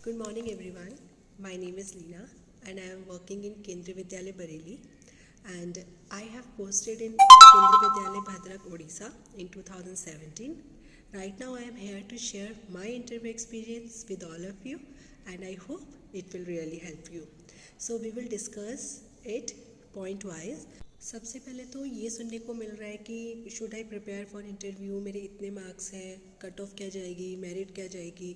Good morning everyone. My name is Leena and I am working in Kendriya Vidyalaya Bareilly, and I have posted in Kendriya Vidyalaya Bhadrak, Odisha in 2017. Right now I am here to share my interview experience with all of you, and I hope it will really help you. So we will discuss it point wise. सबसे पहले तो ये सुनने को मिल रहा है कि should I prepare for interview, मेरे इतने मार्क्स हैं, कट ऑफ क्या जाएगी, मेरिट क्या जाएगी।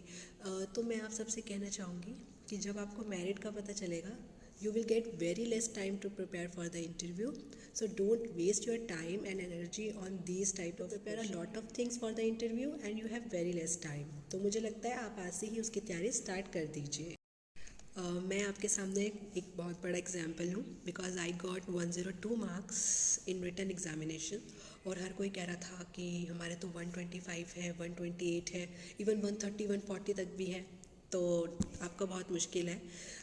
तो मैं आप सबसे कहना चाहूँगी कि जब आपको मेरिट का पता चलेगा you will get very less time to prepare for the interview, so don't waste your time and energy on these type of prepare a lot of things for the interview and you have very less time। तो मुझे लगता है आप आज से ही उसकी तैयारी start कर दीजिए। मैं आपके सामने एक बहुत बड़ा एग्जाम्पल हूँ, because I got 102 marks in written examination, और हर कोई कह रहा था कि हमारे तो 125 है, 128 है, इवन 130 140 तक भी है, तो आपका बहुत मुश्किल है।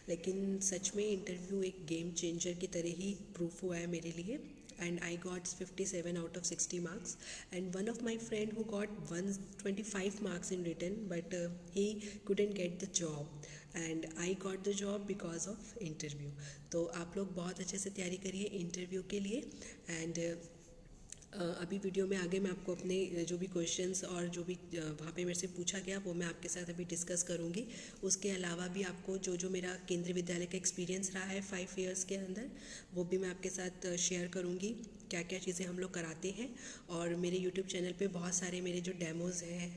लेकिन सच में इंटरव्यू एक गेम चेंजर की तरह ही प्रूफ हुआ है मेरे लिए, and I got 57 out of 60 marks, and one of my friend who got 125 marks in written, but he couldn't get the job and I got the job because of interview। तो आप लोग बहुत अच्छे से तैयारी करिए इंटरव्यू के लिए। एंड अभी वीडियो में आगे मैं आपको अपने जो भी क्वेश्चंस और जो भी वहाँ पे मेरे से पूछा गया वो मैं आपके साथ अभी डिस्कस करूँगी। उसके अलावा भी आपको जो जो मेरा केंद्रीय विद्यालय का एक्सपीरियंस रहा है 5 इयर्स के अंदर, वो भी मैं आपके साथ शेयर करूँगी, क्या क्या चीज़ें हम लोग कराते हैं। और मेरे यूट्यूब चैनल पे बहुत सारे मेरे जो डेमोज़ हैं,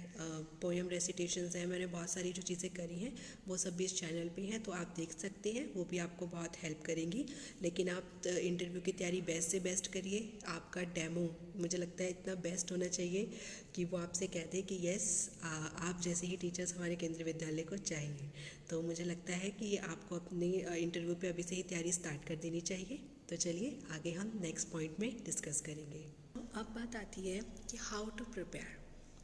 पोएम रेसिटेशंस हैं, मैंने बहुत सारी जो चीज़ें करी हैं वो सब भी इस चैनल पे हैं, तो आप देख सकते हैं, वो भी आपको बहुत हेल्प करेंगी। लेकिन आप इंटरव्यू की तैयारी बेस्ट से बेस्ट करिए। आपका डेमो मुझे लगता है इतना बेस्ट होना चाहिए कि वो आपसे कह दे कि यस, आप जैसे ही टीचर्स हमारे केंद्रीय विद्यालय को चाहिए। तो मुझे लगता है कि आपको अपने इंटरव्यू पे अभी से ही तैयारी स्टार्ट कर देनी चाहिए। तो चलिए आगे हम नेक्स्ट पॉइंट में डिस्कस करेंगे। अब बात आती है कि हाउ टू प्रिपेयर।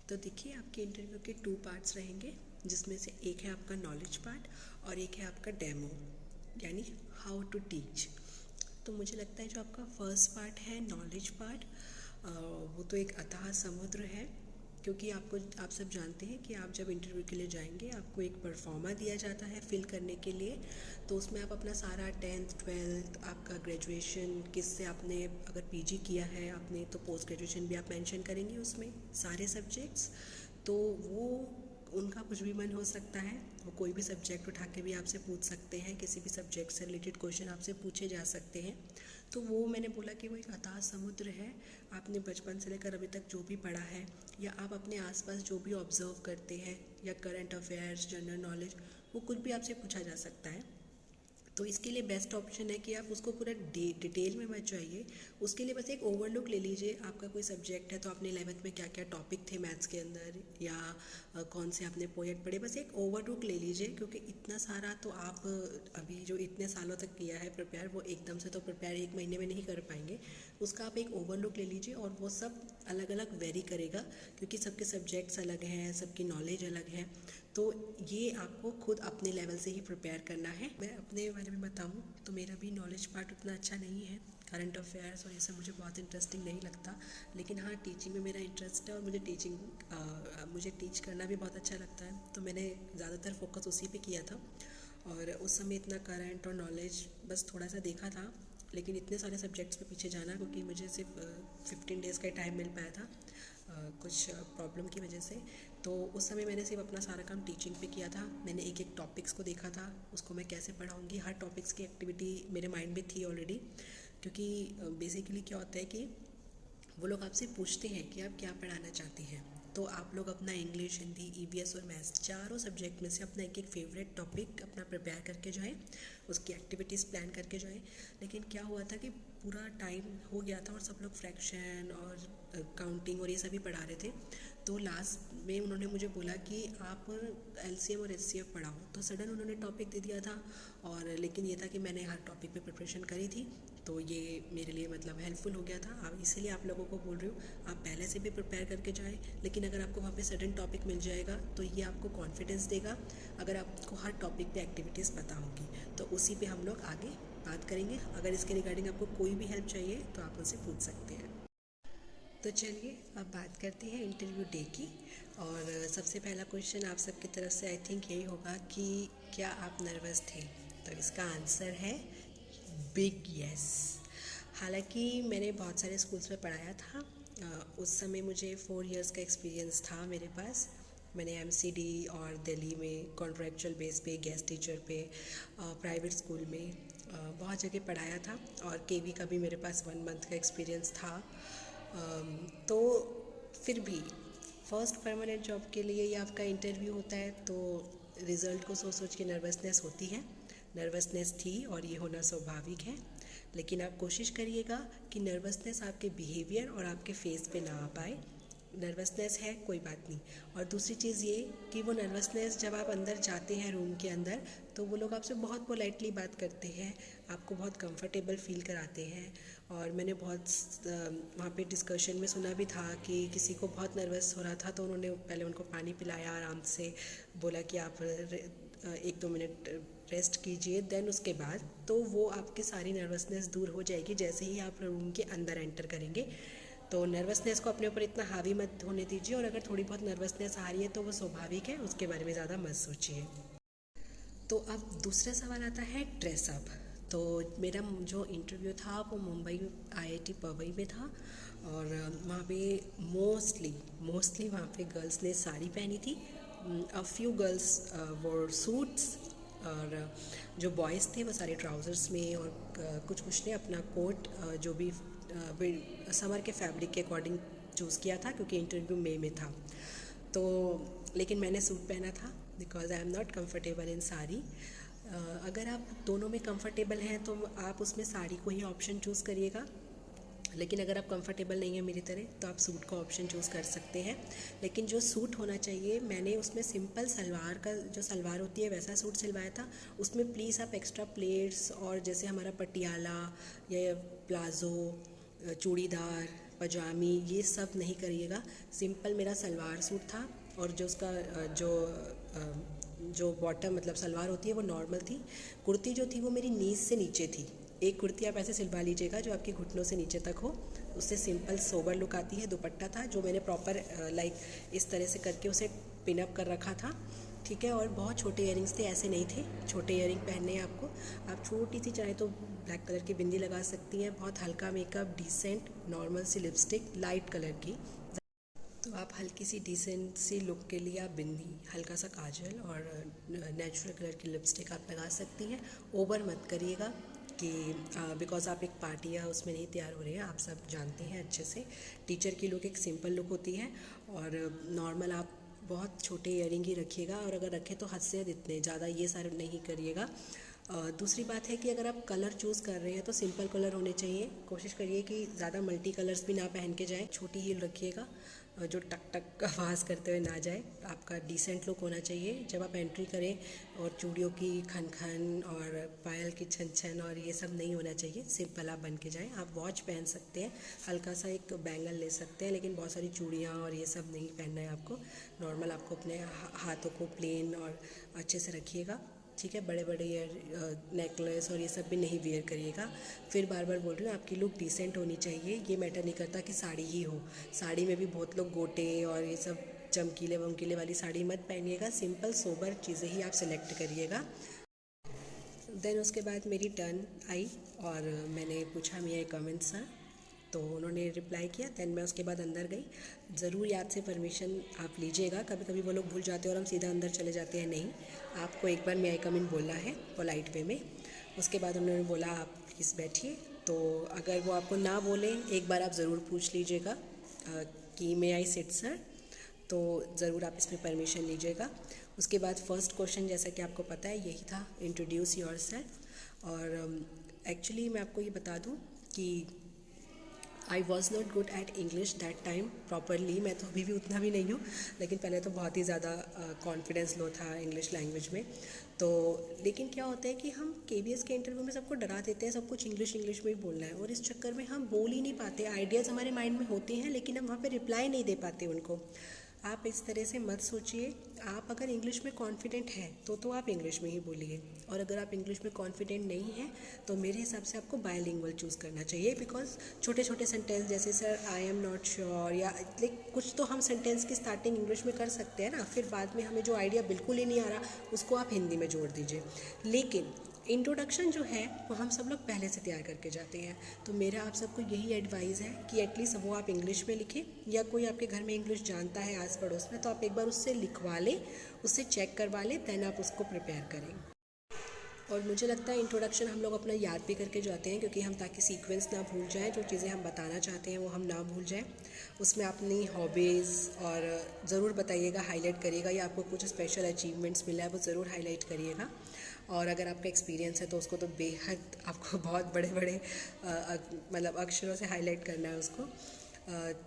तो देखिए, आपके इंटरव्यू के 2 पार्ट्स रहेंगे, जिसमें से एक है आपका नॉलेज पार्ट और एक है आपका डेमो, यानी हाउ टू टीच। तो मुझे लगता है जो आपका फर्स्ट पार्ट है, नॉलेज पार्ट, वो तो एक अथाह समुद्र है, क्योंकि आप सब जानते हैं कि आप जब इंटरव्यू के लिए जाएंगे आपको एक परफॉर्मा दिया जाता है फिल करने के लिए। तो उसमें आप अपना सारा 10th 12th, आपका ग्रेजुएशन, किससे आपने अगर पीजी किया है आपने, तो पोस्ट ग्रेजुएशन भी आप मेंशन करेंगे उसमें, सारे सब्जेक्ट्स। तो वो उनका कुछ भी मन हो सकता है, वो कोई भी सब्जेक्ट उठा के भी आपसे पूछ सकते हैं, किसी भी सब्जेक्ट से रिलेटेड क्वेश्चन आपसे पूछे जा सकते हैं। तो वो मैंने बोला कि वो एक अथाह समुद्र है। आपने बचपन से लेकर अभी तक जो भी पढ़ा है, या आप अपने आसपास जो भी ऑब्जर्व करते हैं, या करंट अफेयर्स, जनरल नॉलेज, वो कुछ भी आपसे पूछा जा सकता है। तो इसके लिए बेस्ट ऑप्शन है कि आप उसको पूरा डिटेल में मत जाइए। उसके लिए बस एक ओवरलुक ले लीजिए। आपका कोई सब्जेक्ट है तो आपने 11th में क्या क्या टॉपिक थे मैथ्स के अंदर, या कौन से आपने पोएट पढ़े, बस एक ओवरलुक ले लीजिए। क्योंकि इतना सारा तो आप अभी जो इतने सालों तक किया है प्रिपेयर, वो एकदम से तो प्रिपेयर 1 महीने में नहीं कर पाएंगे। उसका आप एक ओवरलुक ले लीजिए, और वो सब अलग अलग वेरी करेगा, क्योंकि सबके सब्जेक्ट्स अलग हैं, सबकी नॉलेज अलग है। तो ये आपको खुद अपने लेवल से ही प्रिपेयर करना है। मैं अपने बारे में बताऊँ तो मेरा भी नॉलेज पार्ट उतना अच्छा नहीं है, करंट अफेयर्स और ये सब मुझे बहुत इंटरेस्टिंग नहीं लगता। लेकिन हाँ, टीचिंग में मेरा इंटरेस्ट है, और मुझे टीच करना भी बहुत अच्छा लगता है। तो मैंने ज़्यादातर फोकस उसी पे किया था, और उस समय इतना करंट और नॉलेज बस थोड़ा सा देखा था। लेकिन इतने सारे सब्जेक्ट्स पे पीछे जाना, क्योंकि मुझे सिर्फ 15 डेज़ का टाइम मिल पाया था कुछ प्रॉब्लम की वजह से। तो उस समय मैंने सिर्फ अपना सारा काम टीचिंग पे किया था। मैंने एक एक टॉपिक्स को देखा था, उसको मैं कैसे पढ़ाऊँगी, हर टॉपिक्स की एक्टिविटी मेरे माइंड में थी ऑलरेडी। क्योंकि बेसिकली क्या होता है कि वो लोग आपसे पूछते हैं कि आप क्या पढ़ाना चाहते हैं। तो आप लोग अपना इंग्लिश, हिंदी, ईवीएस और मैथ्स, चारों सब्जेक्ट में से अपना एक एक फेवरेट टॉपिक अपना प्रिपेयर करके जो है उसकी एक्टिविटीज़ प्लान करके जो है। लेकिन क्या हुआ था कि पूरा टाइम हो गया था और सब लोग फ्रैक्शन और काउंटिंग और ये सभी पढ़ा रहे थे। तो लास्ट में उन्होंने मुझे बोला कि आप एलसीएम और एचसीएफ पढ़ाओ। तो सडन उन्होंने टॉपिक दे दिया था, और लेकिन ये था कि मैंने हर टॉपिक पे प्रिपरेशन करी थी, तो ये मेरे लिए मतलब हेल्पफुल हो गया था। अब इसीलिए आप लोगों को बोल रही हूँ, आप पहले से भी प्रिपेयर करके जाएँ। लेकिन अगर आपको वहाँ पे सडन टॉपिक मिल जाएगा तो ये आपको कॉन्फिडेंस देगा, अगर आपको हर टॉपिक पे एक्टिविटीज़ पता होगी। तो उसी पे हम लोग आगे बात करेंगे। अगर इसके रिगार्डिंग आपको कोई भी हेल्प चाहिए तो आप मुझसे पूछ सकते हैं। तो चलिए अब बात करते हैं इंटरव्यू डे की। और सबसे पहला क्वेश्चन आप सबकी तरफ से आई थिंक यही होगा कि क्या आप नर्वस थे। तो इसका आंसर है बिग यस। हालांकि मैंने बहुत सारे स्कूल्स में पढ़ाया था। उस समय मुझे 4 इयर्स का एक्सपीरियंस था मेरे पास। मैंने एमसीडी और दिल्ली में कॉन्ट्रैक्चुअल बेस पे, गेस्ट टीचर पे, प्राइवेट स्कूल में बहुत जगह पढ़ाया था। और केवी का भी मेरे पास 1 मंथ का एक्सपीरियंस था। तो फिर भी फर्स्ट परमानेंट जॉब के लिए ये आपका इंटरव्यू होता है, तो रिज़ल्ट को सोच सोच के नर्वसनेस होती है। नर्वसनेस थी और ये होना स्वाभाविक है। लेकिन आप कोशिश करिएगा कि नर्वसनेस आपके बिहेवियर और आपके फेस पे ना आ पाए। नर्वसनेस है कोई बात नहीं। और दूसरी चीज़ ये कि वो नर्वसनेस जब आप अंदर जाते हैं रूम के अंदर, तो वो लोग आपसे बहुत पोलाइटली बात करते हैं, आपको बहुत कंफर्टेबल फील कराते हैं। और मैंने बहुत वहाँ पे डिस्कशन में सुना भी था कि किसी को बहुत नर्वस हो रहा था, तो उन्होंने पहले उनको पानी पिलाया, आराम से बोला कि आप 1-2 मिनट रेस्ट कीजिए, देन उसके बाद तो वो आपकी सारी नर्वसनेस दूर हो जाएगी जैसे ही आप रूम के अंदर एंटर करेंगे। तो नर्वसनेस को अपने ऊपर इतना हावी मत होने दीजिए, और अगर थोड़ी बहुत नर्वसनेस आ रही है तो वो स्वाभाविक है, उसके बारे में ज़्यादा मत सोचिए। तो अब दूसरा सवाल आता है ड्रेसअप। तो मेरा जो इंटरव्यू था वो मुंबई आईआईटी पवई में था। और वहाँ पे मोस्टली वहाँ पे गर्ल्स ने साड़ी पहनी थी। अ फ्यू गर्ल्स वो सूट्स, और जो बॉयज़ थे वो सारे ट्राउज़र्स में, और कुछ ने अपना कोट जो भी समर के फैब्रिक के अकॉर्डिंग चूज़ किया था, क्योंकि इंटरव्यू मई में था। तो लेकिन मैंने सूट पहना था because I am not comfortable in sari. अगर आप दोनों में कंफर्टेबल हैं तो आप उसमें साड़ी को ही ऑप्शन चूज़ करिएगा। लेकिन अगर आप कंफर्टेबल नहीं हैं मेरी तरह, तो आप सूट का ऑप्शन चूज़ कर सकते हैं। लेकिन जो सूट होना चाहिए, मैंने उसमें सिंपल सलवार का, जो सलवार होती है वैसा सूट सिलवाया था। उसमें प्लीज़ आप एक्स्ट्रा प्लेट्स और जैसे हमारा पटियाला या प्लाज़ो, चूड़ीदार, पजामी, ये सब नहीं करिएगा। सिंपल मेरा सलवार सूट था, और जो उसका जो बॉटम मतलब सलवार होती है वो नॉर्मल थी। कुर्ती जो थी वो मेरी नीज से नीचे थी। एक कुर्ती आप ऐसे सिलवा लीजिएगा जो आपके घुटनों से नीचे तक हो, उससे सिंपल सोबर लुक आती है। दुपट्टा था जो मैंने प्रॉपर लाइक इस तरह से करके उसे पिन अप कर रखा था, ठीक है। और बहुत छोटे इयरिंग्स थे, ऐसे नहीं थे। छोटे इयरिंग पहनने हैं आपको, आप छोटी सी चाहे तो ब्लैक कलर की बिंदी लगा सकती हैं। बहुत हल्का मेकअप, डिसेंट नॉर्मल सी लिपस्टिक लाइट कलर की। तो आप हल्की सी डिसेंट सी लुक के लिए आप बिंदी, हल्का सा काजल और नेचुरल कलर की लिपस्टिक आप लगा सकती हैं। ओवर मत करिएगा कि बिकॉज आप एक पार्टी या उसमें नहीं तैयार हो रहे हैं, आप सब जानते हैं अच्छे से। टीचर की लुक एक सिंपल लुक होती है, और नॉर्मल आप बहुत छोटे इयरिंग ही रखिएगा, और अगर रखें तो हद से हद इतने ज़्यादा ये सारे नहीं करिएगा। दूसरी बात है कि अगर आप कलर चूज़ कर रहे हैं तो सिंपल कलर होने चाहिए। कोशिश करिए कि ज़्यादा मल्टी कलर्स भी ना पहन के जाएँ। छोटी हील रखिएगा जो टक टक आवाज़ करते हुए ना जाए। आपका डिसेंट लुक होना चाहिए जब आप एंट्री करें, और चूड़ियों की खन खन और पायल की छन छन और ये सब नहीं होना चाहिए। सिंपल आप बन के जाएँ। आप वॉच पहन सकते हैं, हल्का सा एक बैंगल ले सकते हैं, लेकिन बहुत सारी चूड़ियाँ और ये सब नहीं पहनना है आपको। नॉर्मल आपको अपने हाथों को प्लेन और अच्छे से रखिएगा, ठीक है। बड़े बड़े नेकलेस और ये सब भी नहीं वेयर करिएगा। फिर बार बार बोल रही हूँ, आपकी लुक डिसेंट होनी चाहिए। ये मैटर नहीं करता कि साड़ी ही हो, साड़ी में भी बहुत लोग गोटे और ये सब चमकीले वमकीले वाली साड़ी मत पहनिएगा। सिंपल सोबर चीज़ें ही आप सेलेक्ट करिएगा। देन उसके बाद मेरी टर्न आई और मैंने पूछा मे आई कम इन सर, तो उन्होंने रिप्लाई किया। दैन मैं उसके बाद अंदर गई। ज़रूर याद से परमिशन आप लीजिएगा, कभी कभी वो लोग भूल जाते हैं और हम सीधा अंदर चले जाते हैं। नहीं, आपको एक बार मे आई कम इन बोलना है पोलाइट वे में। उसके बाद उन्होंने बोला आप प्लीज़ बैठिए। तो अगर वो आपको ना बोले, एक बार आप ज़रूर पूछ लीजिएगा कि मे आई सिट सर, तो ज़रूर आप इसमें परमिशन लीजिएगा। उसके बाद फर्स्ट क्वेश्चन, जैसा कि आपको पता है, यही था इंट्रोड्यूस योर सेल्फ। और एक्चुअली मैं आपको ये बता दूँ कि I was not good at English that time properly. मैं तो अभी भी उतना भी नहीं हूँ, लेकिन पहले तो बहुत ही ज़्यादा कॉन्फिडेंस लो था इंग्लिश लैंग्वेज में। तो लेकिन क्या होता है कि हम केबीएस के इंटरव्यू में सबको डरा देते हैं, सब कुछ इंग्लिश में ही बोलना है, और इस चक्कर में हम बोल ही नहीं पाते। आइडियाज़ हमारे माइंड में होते हैं, लेकिन हम वहाँ पे रिप्लाई नहीं दे पाते उनको। आप इस तरह से मत सोचिए। आप अगर इंग्लिश में कॉन्फिडेंट हैं तो आप इंग्लिश में ही बोलिए, और अगर आप इंग्लिश में कॉन्फिडेंट नहीं हैं तो मेरे हिसाब से आपको बायलिंगुअल चूज़ करना चाहिए। बिकॉज छोटे छोटे सेंटेंस जैसे sir I am not sure, या लाइक कुछ तो हम सेंटेंस की स्टार्टिंग इंग्लिश में कर सकते हैं ना, फिर बाद में हमें जो आइडिया बिल्कुल ही नहीं आ रहा उसको आप हिंदी में जोड़ दीजिए। लेकिन इंट्रोडक्शन जो है वो हम सब लोग पहले से तैयार करके जाते हैं। तो मेरा आप सबको यही एडवाइस है कि एटलीस्ट वो आप इंग्लिश में लिखें, या कोई आपके घर में इंग्लिश जानता है आस पड़ोस में तो आप एक बार उससे लिखवा लें, उससे चेक करवा लें, देन आप उसको प्रिपेयर करें। और मुझे लगता है इंट्रोडक्शन हम लोग अपना याद भी करके जाते हैं, क्योंकि हम ताकि सीक्वेंस ना भूल जाएं, जो चीज़ें हम बताना चाहते हैं वो हम ना भूल जाएं। उसमें अपनी हॉबीज़ और ज़रूर बताइएगा, हाईलाइट करिएगा, या आपको कुछ स्पेशल अचीवमेंट्स मिला है वो ज़रूर हाईलाइट करिएगा। और अगर आपका एक्सपीरियंस है तो उसको तो बेहद आपको बहुत बड़े बड़े मतलब अक्षरों से हाईलाइट करना है उसको।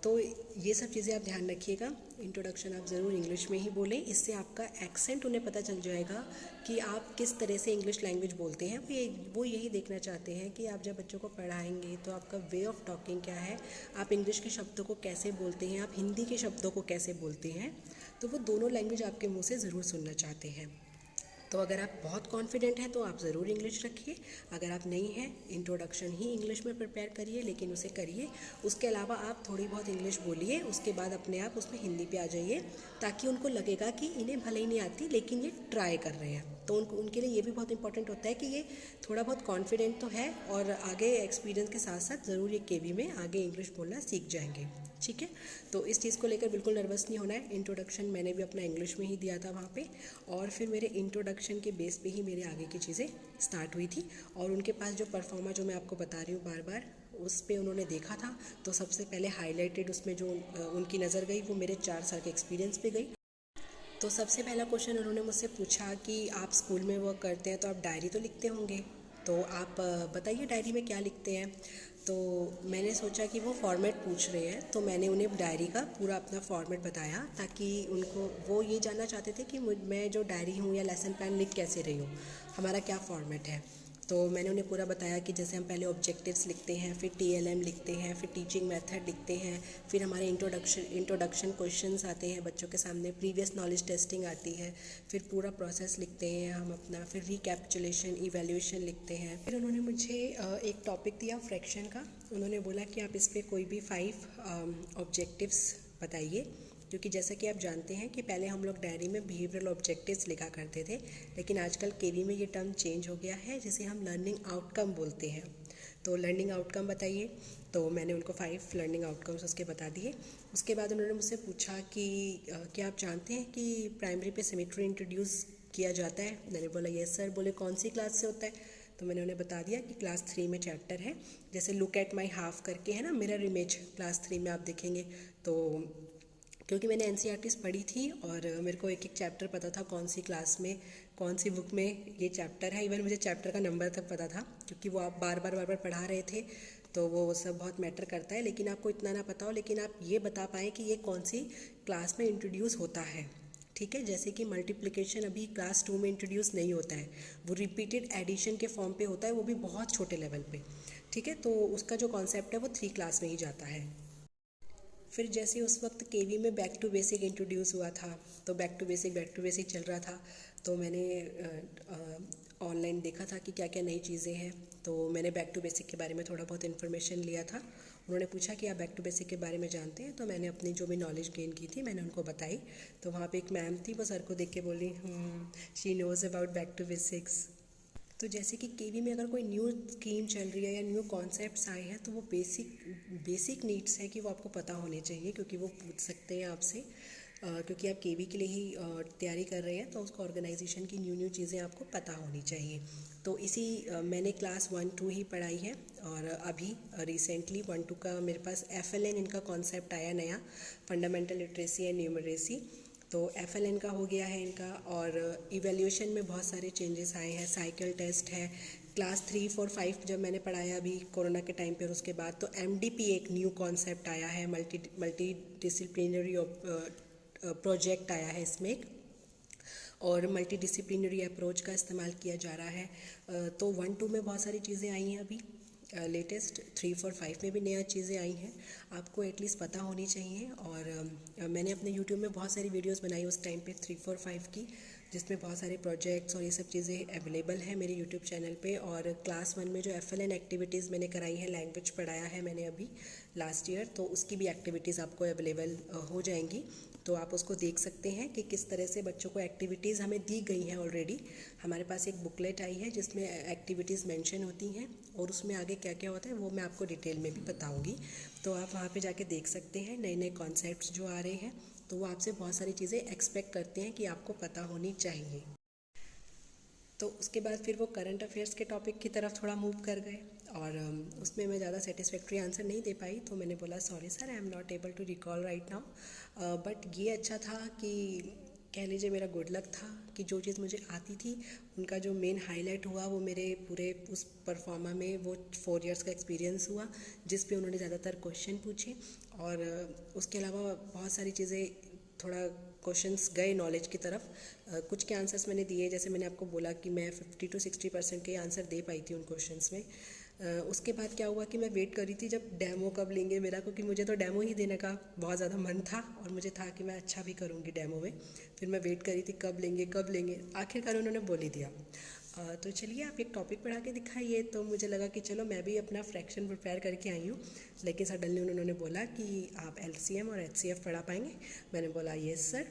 तो ये सब चीज़ें आप ध्यान रखिएगा। इंट्रोडक्शन आप ज़रूर इंग्लिश में ही बोलें, इससे आपका एक्सेंट उन्हें पता चल जाएगा कि आप किस तरह से इंग्लिश लैंग्वेज बोलते हैं। वो यही देखना चाहते हैं कि आप जब बच्चों को पढ़ाएंगे तो आपका वे ऑफ टॉकिंग क्या है, आप इंग्लिश के शब्दों को कैसे बोलते हैं, आप हिंदी के शब्दों को कैसे बोलते हैं। तो वो दोनों लैंग्वेज आपके मुँह से ज़रूर सुनना चाहते हैं। तो अगर आप बहुत कॉन्फिडेंट हैं तो आप ज़रूर इंग्लिश रखिए। अगर आप नहीं हैं, इंट्रोडक्शन ही इंग्लिश में प्रिपेयर करिए, लेकिन उसे करिए। उसके अलावा आप थोड़ी बहुत इंग्लिश बोलिए, उसके बाद अपने आप उसमें हिंदी पे आ जाइए, ताकि उनको लगेगा कि इन्हें भले ही नहीं आती लेकिन ये ट्राई कर रहे हैं। तो उनके लिए ये भी बहुत इंपॉर्टेंट होता है कि ये थोड़ा बहुत कॉन्फिडेंट तो है, और आगे एक्सपीरियंस के साथ साथ ज़रूर ये केवी में आगे इंग्लिश बोलना सीख जाएंगे। ठीक है, तो इस चीज़ को लेकर बिल्कुल नर्वस नहीं होना है। इंट्रोडक्शन मैंने भी अपना इंग्लिश में ही दिया था वहाँ पे, और फिर मेरे इंट्रोडक्शन के बेस पे ही मेरे आगे की चीज़ें स्टार्ट हुई थी। और उनके पास जो परफॉर्मा जो मैं आपको बता रही हूँ बार बार, उस पे उन्होंने देखा था, तो सबसे पहले हाईलाइटेड उसमें जो उनकी नज़र गई वो मेरे 4 साल के एक्सपीरियंस पे गई। तो सबसे पहला क्वेश्चन उन्होंने मुझसे पूछा कि आप स्कूल में वर्क करते हैं तो आप डायरी तो लिखते होंगे, तो आप बताइए डायरी में क्या लिखते हैं। तो मैंने सोचा कि वो फॉर्मेट पूछ रहे हैं, तो मैंने उन्हें डायरी का पूरा अपना फॉर्मेट बताया, ताकि उनको वो ये जानना चाहते थे कि मैं जो डायरी हूँ या लेसन प्लान लिख कैसे रही हूँ, हमारा क्या फॉर्मेट है। तो मैंने उन्हें पूरा बताया कि जैसे हम पहले ऑब्जेक्टिव्स लिखते हैं, फिर TLM लिखते हैं, फिर टीचिंग मेथड लिखते हैं, फिर हमारे इंट्रोडक्शन क्वेश्चंस आते हैं बच्चों के सामने, प्रीवियस नॉलेज टेस्टिंग आती है, फिर पूरा प्रोसेस लिखते हैं हम अपना, फिर रिकैप्चुलेशन इवैल्यूएशन लिखते हैं। फिर उन्होंने मुझे एक टॉपिक दिया फ्रैक्शन का। उन्होंने बोला कि आप इस पर कोई भी 5 ऑब्जेक्टिव्स बताइए, क्योंकि जैसा कि आप जानते हैं कि पहले हम लोग डायरी में बिहेवियरल ऑब्जेक्टिव्स लिखा करते थे, लेकिन आजकल केवी में ये टर्म चेंज हो गया है, जिसे हम लर्निंग आउटकम बोलते हैं। तो लर्निंग आउटकम बताइए। तो मैंने उनको 5 लर्निंग आउटकम्स उसके बता दिए। उसके बाद उन्होंने मुझसे पूछा कि क्या आप जानते हैं कि प्राइमरी पे सिमेट्री इंट्रोड्यूस किया जाता है। मैंने बोला यस सर। बोले कौन सी क्लास से होता है। तो मैंने उन्हें बता दिया कि क्लास 3 में चैप्टर है, जैसे लुक एट माई हाफ करके है ना, मिरर इमेज, क्लास 3 में आप देखेंगे। तो क्योंकि मैंने NCERTs पढ़ी थी और मेरे को एक एक चैप्टर पता था कौन सी क्लास में कौन सी बुक में ये चैप्टर है। इवन मुझे चैप्टर का नंबर तक पता था, क्योंकि वो आप बार बार पढ़ा रहे थे, तो वो सब बहुत मैटर करता है। लेकिन आपको इतना ना पता हो, लेकिन आप ये बता पाएँ कि ये कौन सी क्लास में इंट्रोड्यूस होता है। ठीक है, जैसे कि मल्टीप्लिकेशन अभी क्लास 2 में इंट्रोड्यूस नहीं होता है, वो रिपीटेड एडिशन के फॉर्म पे होता है, वो भी बहुत छोटे लेवल पे। ठीक है, तो उसका जो कॉन्सेप्ट है वो 3 क्लास में ही जाता है। फिर जैसे उस वक्त केवी में बैक टू बेसिक इंट्रोड्यूस हुआ था, तो बैक टू बेसिक चल रहा था, तो मैंने ऑनलाइन देखा था कि क्या क्या नई चीज़ें हैं। तो मैंने बैक टू बेसिक के बारे में थोड़ा बहुत इन्फॉर्मेशन लिया था। उन्होंने पूछा कि आप बैक टू बेसिक के बारे में जानते हैं, तो मैंने अपनी जो भी नॉलेज गेन की थी मैंने उनको बताई। तो वहाँ पे एक मैम थी, वो सर को देख के बोली she knows about back to basics. तो जैसे कि केवी में अगर कोई न्यू स्कीम चल रही है या न्यू कॉन्सेप्ट्स आए हैं, तो वो बेसिक नीड्स है कि वो आपको पता होने चाहिए, क्योंकि वो पूछ सकते हैं आपसे, क्योंकि आप केवी के लिए ही तैयारी कर रहे हैं, तो उसको ऑर्गेनाइजेशन की न्यू चीज़ें आपको पता होनी चाहिए। तो इसी मैंने क्लास 1-2 ही पढ़ाई है, और अभी रिसेंटली 1-2 का मेरे पास FLN इनका कॉन्सेप्ट आया नया, फंडामेंटल लिटरेसी एंड न्यूमरेसी। तो FLN का हो गया है इनका, और इवैल्यूएशन में बहुत सारे चेंजेस आए हैं, साइकिल टेस्ट है। क्लास 3, 4, 5 जब मैंने पढ़ाया अभी कोरोना के टाइम पर, उसके बाद तो MDP एक न्यू कॉन्सेप्ट आया है, मल्टी डिसिप्लिनरी प्रोजेक्ट आया है इसमें एक, और मल्टी डिसिप्लिनरी अप्रोच का इस्तेमाल किया जा रहा है। तो 1-2 में बहुत सारी चीज़ें आई हैं अभी। लेटेस्ट 3, 4, 5 में भी नया चीज़ें आई हैं, आपको एटलीस्ट पता होनी चाहिए। और मैंने अपने यूट्यूब में बहुत सारी वीडियोस बनाई उस टाइम पे 3, 4, 5 की, जिसमें बहुत सारे प्रोजेक्ट्स और ये सब चीज़ें अवेलेबल हैं मेरे यूट्यूब चैनल पे। और क्लास 1 में जो FLN एक्टिविटीज़ मैंने कराई है, लैंग्वेज पढ़ाया है मैंने अभी लास्ट ईयर, तो उसकी भी एक्टिविटीज़ आपको अवेलेबल हो जाएंगी। तो आप उसको देख सकते हैं कि किस तरह से बच्चों को एक्टिविटीज़ हमें दी गई हैं ऑलरेडी। हमारे पास एक बुकलेट आई है जिसमें एक्टिविटीज़ मेंशन होती हैं, और उसमें आगे क्या क्या होता है वो मैं आपको डिटेल में भी बताऊंगी। तो आप वहाँ पे जाके देख सकते हैं नए नए कॉन्सेप्ट्स जो आ रहे हैं। तो वो आपसे बहुत सारी चीज़ें एक्सपेक्ट करते हैं कि आपको पता होनी चाहिए। तो उसके बाद फिर वो करंट अफेयर्स के टॉपिक की तरफ थोड़ा मूव कर गए, और उसमें मैं ज़्यादा सेटिस्फैक्ट्री आंसर नहीं दे पाई, तो मैंने बोला sorry sir, I am not able to recall right now. But ये अच्छा था कि कह लीजिए मेरा गुड लक था कि जो चीज़ मुझे आती थी उनका जो मेन हाईलाइट हुआ वो मेरे पूरे उस परफॉर्मा में वो 4 इयर्स का एक्सपीरियंस हुआ, जिस पे उन्होंने ज़्यादातर क्वेश्चन पूछे। और उसके अलावा बहुत सारी चीज़ें, थोड़ा क्वेश्चंस गए नॉलेज की तरफ। कुछ के आंसर्स मैंने दिए, जैसे मैंने आपको बोला कि मैं 50 to 60% के आंसर दे पाई थी उन क्वेश्चंस में। उसके बाद क्या हुआ कि मैं वेट कर रही थी जब डेमो कब लेंगे मेरा, क्योंकि मुझे तो डेमो ही देने का बहुत ज़्यादा मन था और मुझे था कि मैं अच्छा भी करूँगी डेमो में। फिर मैं वेट करी थी कब लेंगे, आखिरकार उन्होंने बोल ही दिया। तो चलिए आप एक टॉपिक पढ़ा के दिखाइए। तो मुझे लगा कि चलो मैं भी अपना फ्रैक्शन प्रिपेयर करके आई हूँ, लेकिन सडनली उन्होंने बोला कि आप LCM और HCF पढ़ा पाएंगे। मैंने बोला येस सर।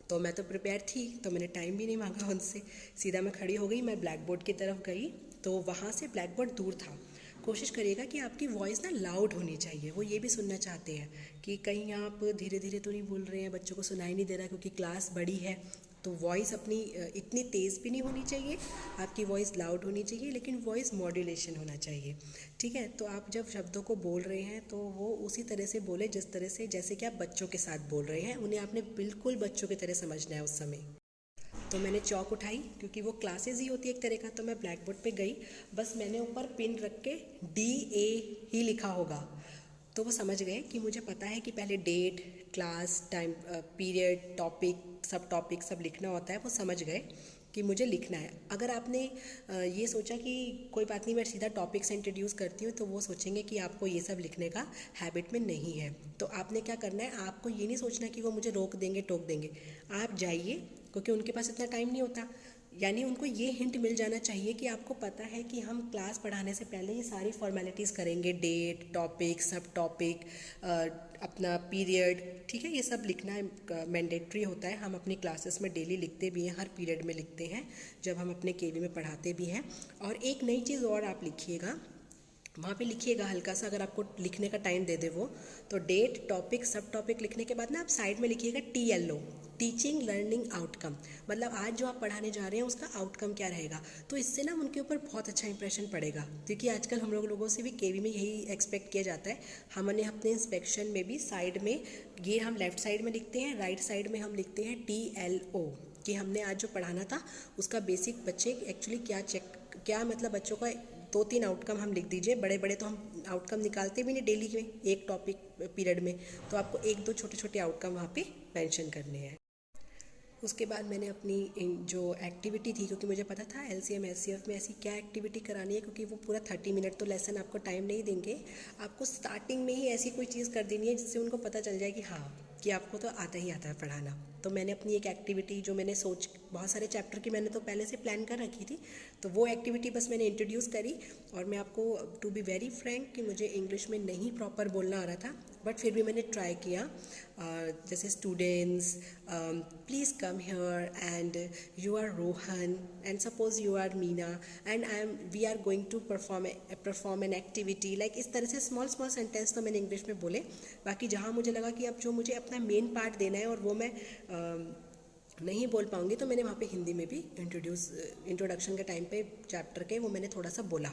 तो मैं तो प्रिपेयर थी, तो मैंने टाइम भी नहीं मांगा उनसे, सीधा मैं खड़ी हो गई, मैं ब्लैक बोर्ड की तरफ गई। तो वहाँ से ब्लैक बोर्ड दूर था। कोशिश करिएगा कि आपकी वॉइस ना लाउड होनी चाहिए, वो ये भी सुनना चाहते हैं कि कहीं आप धीरे धीरे तो नहीं बोल रहे हैं, बच्चों को सुनाई नहीं दे रहा, क्योंकि क्लास बड़ी है। तो वॉइस अपनी इतनी तेज़ भी नहीं होनी चाहिए, आपकी वॉइस लाउड होनी चाहिए, लेकिन वॉइस मॉड्यूलेशन होना चाहिए। ठीक है, तो आप जब शब्दों को बोल रहे हैं तो वो उसी तरह से बोले जिस तरह से, जैसे कि आप बच्चों के साथ बोल रहे हैं, उन्हें आपने बिल्कुल बच्चों की तरह समझना है उस समय। तो मैंने चौक उठाई, क्योंकि वो क्लासेस ही होती है एक तरह का। तो मैं ब्लैक बोर्ड पे गई, बस मैंने ऊपर पिन रख के DA ही लिखा होगा, तो वो समझ गए कि मुझे पता है कि पहले date, class, time period, topic, सब टॉपिक सब लिखना होता है। वो समझ गए कि मुझे लिखना है। अगर आपने ये सोचा कि कोई बात नहीं मैं सीधा टॉपिक से इंट्रोड्यूस करती हूँ, तो वो सोचेंगे कि आपको ये सब लिखने का हैबिट में नहीं है। तो आपने क्या करना है, आपको ये नहीं सोचना कि वो मुझे रोक देंगे टोक देंगे। आप जाइए, क्योंकि उनके पास इतना टाइम नहीं होता। यानी उनको ये हिंट मिल जाना चाहिए कि आपको पता है कि हम क्लास पढ़ाने से पहले ये सारी फॉर्मेलिटीज़ करेंगे, डेट, टॉपिक, सब टॉपिक, अपना पीरियड, ठीक है, ये सब लिखना मैंडेटरी होता है। हम अपनी क्लासेस में डेली लिखते भी हैं, हर पीरियड में लिखते हैं, जब हम अपने KV में पढ़ाते भी हैं। और एक नई चीज़ और आप लिखिएगा, वहाँ पे लिखिएगा हल्का सा, अगर आपको लिखने का टाइम दे दे वो, तो डेट, टॉपिक, सब टॉपिक लिखने के बाद ना आप साइड में लिखिएगा TLO, टीचिंग लर्निंग आउटकम। मतलब आज जो आप पढ़ाने जा रहे हैं उसका आउटकम क्या रहेगा। तो इससे ना उनके ऊपर बहुत अच्छा इंप्रेशन पड़ेगा, क्योंकि आजकल हम लोगों से भी KV में यही एक्सपेक्ट किया जाता है। हमने अपने इंस्पेक्शन में भी साइड में, ये हम लेफ्ट साइड में लिखते हैं, राइट साइड में हम लिखते हैं TLO, कि हमने आज जो पढ़ाना था उसका बेसिक बच्चे एक्चुअली क्या मतलब बच्चों का 2-3 आउटकम हम लिख दीजिए। बड़े बड़े तो हम आउटकम निकालते भी नहीं डेली में, एक टॉपिक पीरियड में, तो आपको 1-2 छोटे छोटे आउटकम वहाँ पे मेंशन करने हैं। उसके बाद मैंने अपनी जो एक्टिविटी थी, क्योंकि मुझे पता था LCM SCF में ऐसी क्या एक्टिविटी करानी है, क्योंकि वो पूरा 30 मिनट तो लेसन आपको टाइम नहीं देंगे। आपको स्टार्टिंग में ही ऐसी कोई चीज़ कर देनी है जिससे उनको पता चल जाए कि हाँ, कि आपको तो आता ही आता है पढ़ाना। तो मैंने अपनी एक एक्टिविटी जो मैंने बहुत सारे चैप्टर की मैंने तो पहले से प्लान कर रखी थी, तो वो एक्टिविटी बस मैंने इंट्रोड्यूस करी। और मैं आपको टू बी वेरी फ्रैंक कि मुझे इंग्लिश में नहीं प्रॉपर बोलना आ रहा था, बट फिर भी मैंने ट्राई किया। जैसे students, please come here and you are Rohan and suppose you are Meena and we are going to perform an activity, like इस तरह से स्मॉल सेंटेंस तो मैंने इंग्लिश में बोले। बाकी जहाँ मुझे लगा कि अब जो मुझे अपना मेन पार्ट देना है और वो मैं नहीं बोल पाऊँगी, तो मैंने वहाँ पे हिंदी में भी इंट्रोडक्शन के टाइम पे चैप्टर के वो मैंने थोड़ा सा बोला।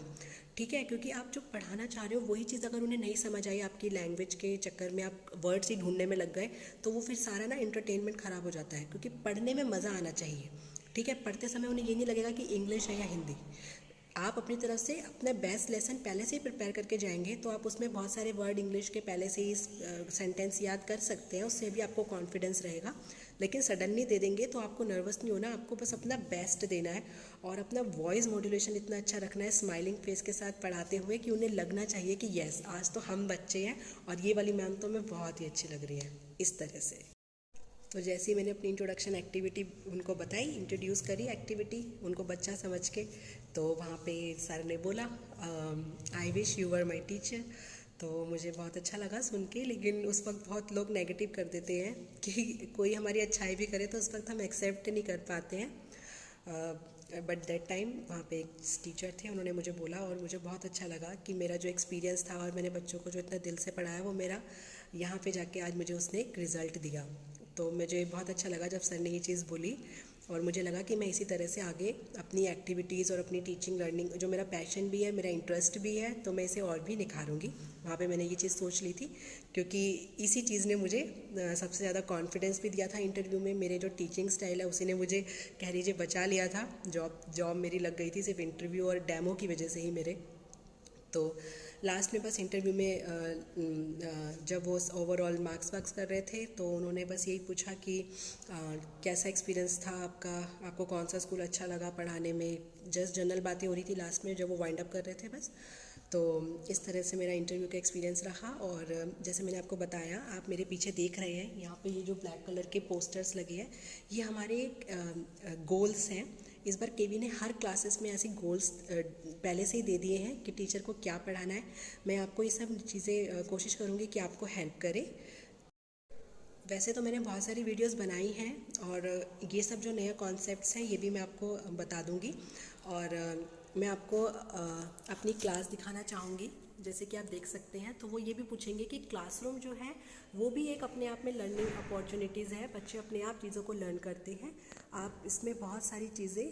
ठीक है, क्योंकि आप जो पढ़ाना चाह रहे हो वही चीज़ अगर उन्हें नहीं समझ आई, आपकी लैंग्वेज के चक्कर में आप वर्ड्स ही ढूंढने में लग गए, तो वो फिर सारा ना एंटरटेनमेंट ख़राब हो जाता है। क्योंकि पढ़ने में मज़ा आना चाहिए। ठीक है, पढ़ते समय उन्हें ये नहीं लगेगा कि इंग्लिश है या हिंदी। आप अपनी तरफ से अपना बेस्ट लेसन पहले से ही प्रिपेयर करके जाएंगे तो आप उसमें बहुत सारे वर्ड इंग्लिश के पहले से ही सेंटेंस याद कर सकते हैं, उससे भी आपको कॉन्फिडेंस रहेगा। लेकिन सडनली दे देंगे तो आपको नर्वस नहीं होना, आपको बस अपना बेस्ट देना है और अपना वॉइस मॉड्यूलेशन इतना अच्छा रखना है स्माइलिंग फेस के साथ पढ़ाते हुए कि उन्हें लगना चाहिए कि येस आज तो हम बच्चे हैं और ये वाली मैम तो हमें बहुत ही अच्छी लग रही है, इस तरह से। तो जैसे ही मैंने अपनी इंट्रोडक्शन एक्टिविटी उनको बताई, इंट्रोड्यूस करी एक्टिविटी उनको बच्चा समझ के, तो वहाँ पे सर ने बोला I wish you were my teacher. तो मुझे बहुत अच्छा लगा सुन के, लेकिन उस वक्त बहुत लोग नेगेटिव कर देते हैं कि कोई हमारी अच्छाई भी करे तो उस वक्त हम एक्सेप्ट नहीं कर पाते हैं। बट दैट टाइम वहाँ पे एक टीचर थे, उन्होंने मुझे बोला और मुझे बहुत अच्छा लगा कि मेरा जो एक्सपीरियंस था और मैंने बच्चों को जो इतना दिल से पढ़ाया वो मेरा यहाँ पे जाके आज मुझे उसने एक रिज़ल्ट दिया। तो मुझे बहुत अच्छा लगा जब सर ने ये चीज़ बोली और मुझे लगा कि मैं इसी तरह से आगे अपनी एक्टिविटीज़ और अपनी टीचिंग लर्निंग जो मेरा पैशन भी है, मेरा इंटरेस्ट भी है, तो मैं इसे और भी निखारूंगी। वहाँ पे मैंने ये चीज़ सोच ली थी क्योंकि इसी चीज़ ने मुझे सबसे ज़्यादा कॉन्फिडेंस भी दिया था इंटरव्यू में। मेरे जो टीचिंग स्टाइल है उसी ने मुझे कह लीजिए बचा लिया था। जॉब मेरी लग गई थी सिर्फ इंटरव्यू और डेमो की वजह से ही मेरे। तो लास्ट में बस इंटरव्यू में जब वो ओवरऑल मार्क्स कर रहे थे तो उन्होंने बस यही पूछा कि कैसा एक्सपीरियंस था आपका, आपको कौन सा स्कूल अच्छा लगा पढ़ाने में। जस्ट जनरल बातें हो रही थी लास्ट में जब वो वाइंड अप कर रहे थे बस। तो इस तरह से मेरा इंटरव्यू का एक्सपीरियंस रहा। और जैसे मैंने आपको बताया, आप मेरे पीछे देख रहे हैं यहाँ पे ये जो ब्लैक कलर के पोस्टर्स लगे हैं, ये हमारे गोल्स हैं। इस बार केवी ने हर क्लासेस में ऐसे गोल्स पहले से ही दे दिए हैं कि टीचर को क्या पढ़ाना है। मैं आपको ये सब चीज़ें कोशिश करूँगी कि आपको हेल्प करे। वैसे तो मैंने बहुत सारी वीडियोस बनाई हैं और ये सब जो नया कॉन्सेप्ट्स हैं ये भी मैं आपको बता दूँगी। और मैं आपको अपनी क्लास दिखाना चाहूँगी। जैसे कि आप देख सकते हैं, तो वो ये भी पूछेंगे कि क्लासरूम जो है वो भी एक अपने आप में लर्निंग अपॉर्चुनिटीज़ है। बच्चे अपने आप चीज़ों को लर्न करते हैं। आप इसमें बहुत सारी चीज़ें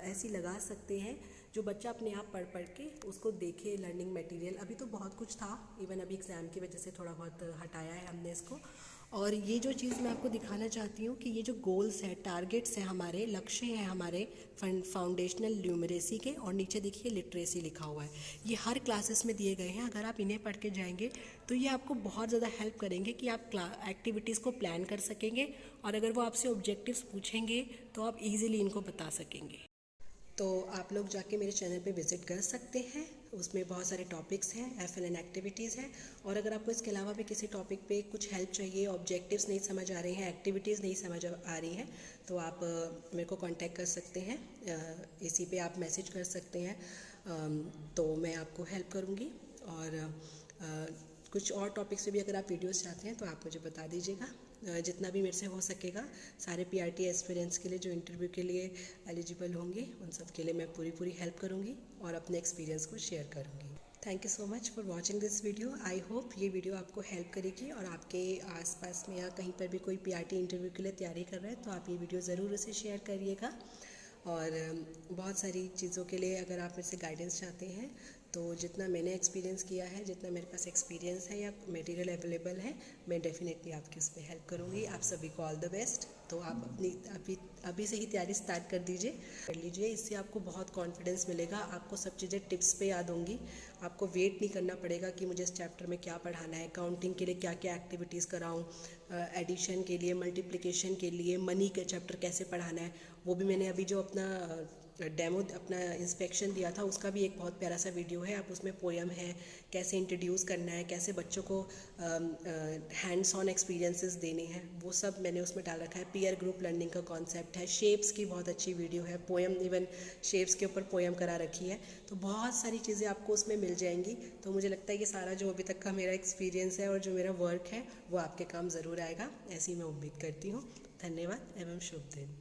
ऐसी लगा सकते हैं जो बच्चा अपने आप पढ़ के उसको देखे। लर्निंग मटेरियल अभी तो बहुत कुछ था, इवन अभी एग्ज़ाम की वजह से थोड़ा बहुत हटाया है हमने इसको। और ये जो चीज़ मैं आपको दिखाना चाहती हूँ कि ये जो गोल्स है, टारगेट्स हैं, हमारे लक्ष्य हैं हमारे फाउंडेशनल न्यूमरेसी के, और नीचे देखिए लिटरेसी लिखा हुआ है। ये हर क्लासेस में दिए गए हैं। अगर आप इन्हें पढ़ के जाएंगे तो ये आपको बहुत ज़्यादा हेल्प करेंगे कि आप एक्टिविटीज़ को प्लान कर सकेंगे, और अगर वो आपसे ऑब्जेक्टिव्स पूछेंगे तो आप इजीली इनको बता सकेंगे। तो आप लोग जाके मेरे चैनल पे विज़िट कर सकते हैं। उसमें बहुत सारे टॉपिक्स हैं, FLN एक्टिविटीज़ हैं। और अगर आपको इसके अलावा भी किसी टॉपिक पे कुछ हेल्प चाहिए, ऑब्जेक्टिव्स नहीं समझ आ रहे हैं, एक्टिविटीज़ नहीं समझ आ रही हैं, तो आप मेरे को कांटेक्ट कर सकते हैं। इसी पे आप मैसेज कर सकते हैं, तो मैं आपको हेल्प करूँगी। और कुछ और टॉपिक्स पे भी अगर आप वीडियोस चाहते हैं तो आप मुझे बता दीजिएगा। जितना भी मेरे से हो सकेगा सारे PRT एस्पिरेंट्स के लिए जो इंटरव्यू के लिए एलिजिबल होंगे उन सब के लिए मैं पूरी हेल्प करूँगी और अपने एक्सपीरियंस को शेयर करूँगी। Thank you so much for watching this video. I hope ये वीडियो आपको हेल्प करेगी, और आपके आसपास में या कहीं पर भी कोई PRT इंटरव्यू के लिए तैयारी कर रहा है तो आप ये वीडियो ज़रूर उसे शेयर करिएगा। और बहुत सारी चीज़ों के लिए अगर आप मेरे से गाइडेंस चाहते हैं तो जितना मैंने एक्सपीरियंस किया है, जितना मेरे पास एक्सपीरियंस है या मटेरियल अवेलेबल है, मैं डेफिनेटली आपकी उसमें हेल्प करूँगी। आप सभी को ऑल द बेस्ट। तो आप अपनी अभी से ही तैयारी स्टार्ट कर लीजिए। इससे आपको बहुत कॉन्फिडेंस मिलेगा। आपको सब चीज़ें टिप्स पे याद होंगी। आपको वेट नहीं करना पड़ेगा कि मुझे इस चैप्टर में क्या पढ़ाना है, काउंटिंग के लिए क्या क्या एक्टिविटीज़ कराऊँ, एडिशन के लिए, मल्टीप्लिकेशन के लिए, मनी का चैप्टर कैसे पढ़ाना है। वो भी मैंने अभी जो अपना डेमो अपना इंस्पेक्शन दिया था उसका भी एक बहुत प्यारा सा वीडियो है। आप उसमें पोएम है, कैसे इंट्रोड्यूस करना है, कैसे बच्चों को हैंड्स ऑन एक्सपीरियंसेस देने हैं, वो सब मैंने उसमें डाल रखा है। पीयर ग्रुप लर्निंग का कॉन्सेप्ट है। शेप्स की बहुत अच्छी वीडियो है, पोएम, इवन शेप्स के ऊपर पोएम करा रखी है। तो बहुत सारी चीज़ें आपको उसमें मिल जाएंगी। तो मुझे लगता है कि सारा जो अभी तक का मेरा एक्सपीरियंस है और जो मेरा वर्क है वो आपके काम ज़रूर आएगा, ऐसी मैं उम्मीद करती हूँ। धन्यवाद एवं शुभ दिन।